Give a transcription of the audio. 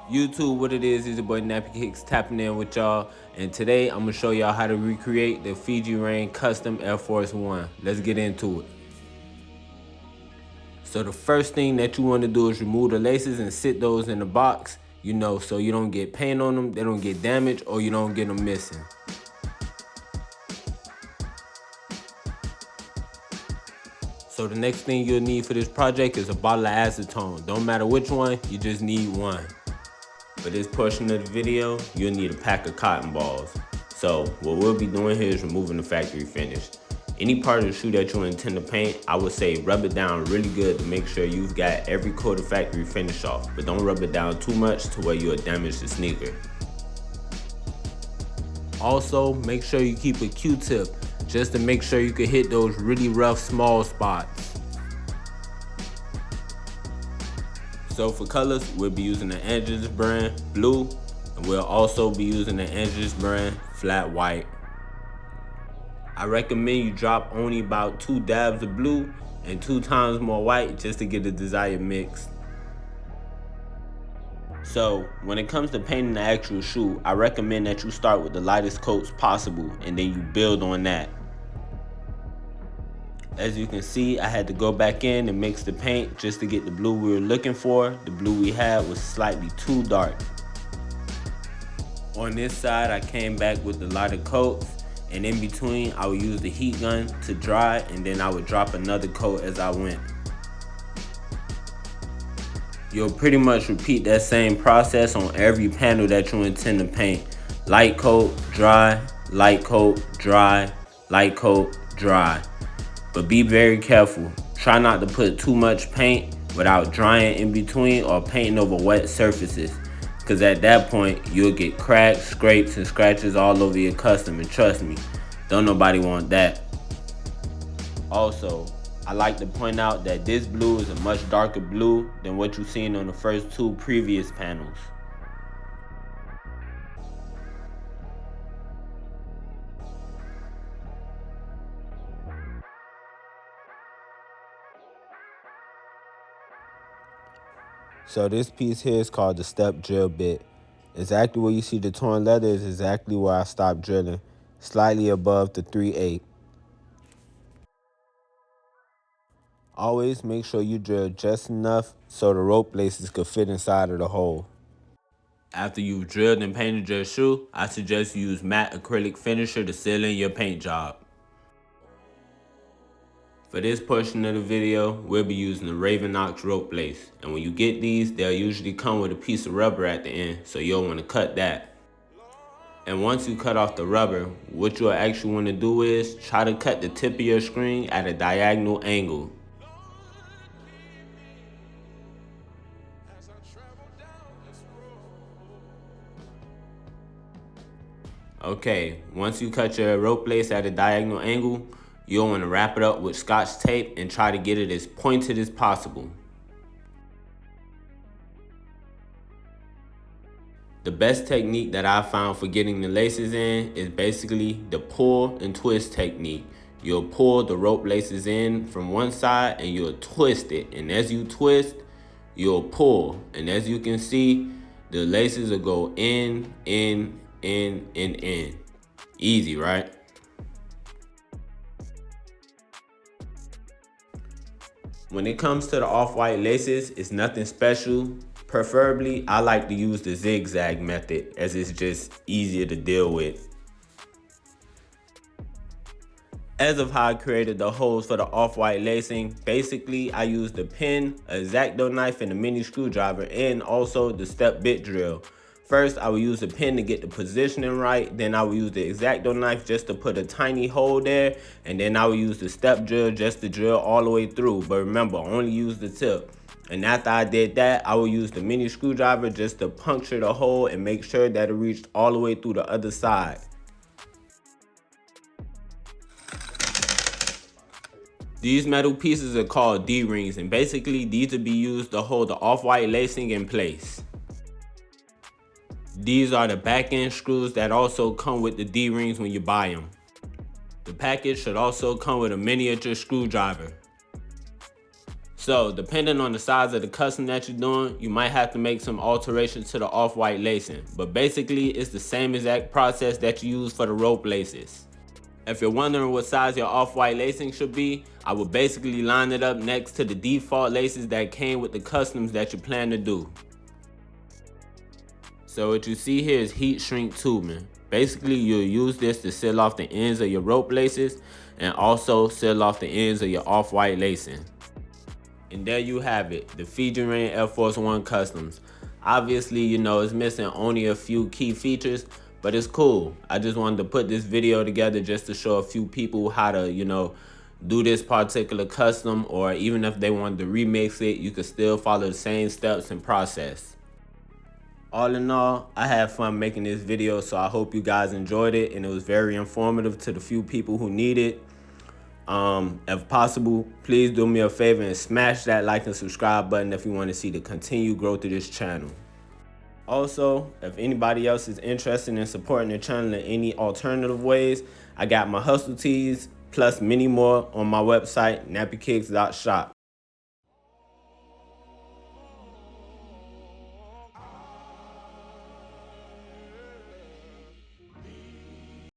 YouTube, what it is your boy NappyKickz tapping in with y'all, and today I'm gonna show y'all how to recreate the Fiji Rain custom Air Force One. Let's get into it. So the first thing that you want to do is remove the laces and sit those in the box, so you don't get paint on them, they don't get damaged, or you don't get them missing. So the next thing you'll need for this project is a bottle of acetone. Don't matter which one, you just need one. For this portion of the video, you'll need a pack of cotton balls. So what we'll be doing here is removing the factory finish. Any part of the shoe that you intend to paint, I would say rub it down really good to make sure you've got every coat of factory finish off, but don't rub it down too much to where you'll damage the sneaker. Also, make sure you keep a Q-tip just to make sure you can hit those really rough small spots. So for colors, we'll be using the Andrews brand blue, and we'll also be using the Andrews brand flat white. I recommend you drop only about 2 dabs of blue and 2 times more white just to get the desired mix. So when it comes to painting the actual shoe, I recommend that you start with the lightest coats possible and then you build on that. As you can see, I had to go back in and mix the paint just to get the blue we were looking for. The blue we had was slightly too dark. On this side, I came back with the lighter coats, and in between, I would use the heat gun to dry, and then I would drop another coat as I went. You'll pretty much repeat that same process on every panel that you intend to paint. Light coat, dry, light coat, dry, light coat, dry. But be very careful. Try not to put too much paint without drying in between or painting over wet surfaces, because at that point you'll get cracks, scrapes, and scratches all over your custom, and trust me, don't nobody want that. Also, I like to point out that this blue is a much darker blue than what you've seen on the first 2 previous panels. So this piece here is called the step drill bit. Exactly where you see the torn leather is exactly where I stopped drilling, slightly above the 3/8. Always make sure you drill just enough so the rope laces could fit inside of the hole. After you've drilled and painted your shoe, I suggest you use matte acrylic finisher to seal in your paint job. For this portion of the video, we'll be using the Ravenox rope lace. And when you get these, they'll usually come with a piece of rubber at the end, so you'll want to cut that. And once you cut off the rubber, what you'll actually want to do is try to cut the tip of your screen at a diagonal angle. Okay, once you cut your rope lace at a diagonal angle, you'll want to wrap it up with Scotch tape and try to get it as pointed as possible. The best technique that I found for getting the laces in is basically the pull and twist technique. You'll pull the rope laces in from one side and you'll twist it. And as you twist, you'll pull. And as you can see, the laces will go in, in, in. Easy, right? When it comes to the off-white laces, it's nothing special. Preferably, I like to use the zigzag method as it's just easier to deal with. As of how I created the holes for the off-white lacing, basically I used a pin, a X-Acto knife, and a mini screwdriver, and also the step bit drill. First, I will use a pin to get the positioning right, then I will use the X-Acto knife just to put a tiny hole there, and then I will use the step drill just to drill all the way through, but remember, only use the tip. And after I did that, I will use the mini screwdriver just to puncture the hole and make sure that it reached all the way through the other side. These metal pieces are called D-rings, and basically these will be used to hold the off-white lacing in place. These are the back end screws that also come with the D-rings when you buy them. The package should also come with a miniature screwdriver. So depending on the size of the custom that you're doing, you might have to make some alterations to the off-white lacing. But basically, it's the same exact process that you use for the rope laces. If you're wondering what size your off-white lacing should be, I would basically line it up next to the default laces that came with the customs that you plan to do. So what you see here is heat shrink tubing. Basically, you'll use this to seal off the ends of your rope laces and also seal off the ends of your off-white lacing. And there you have it, the Fiji Rain Air Force One Customs. Obviously, you know, it's missing only a few key features, but it's cool. I just wanted to put this video together just to show a few people how to, you know, do this particular custom, or even if they wanted to remix it, you could still follow the same steps and process. All in all, I had fun making this video, so I hope you guys enjoyed it and it was very informative to the few people who need it. If possible, please do me a favor and smash that like and subscribe button if you want to see the continued growth of this channel. Also, if anybody else is interested in supporting the channel in any alternative ways, I got my hustle tees plus many more on my website, NappyKickz.shop.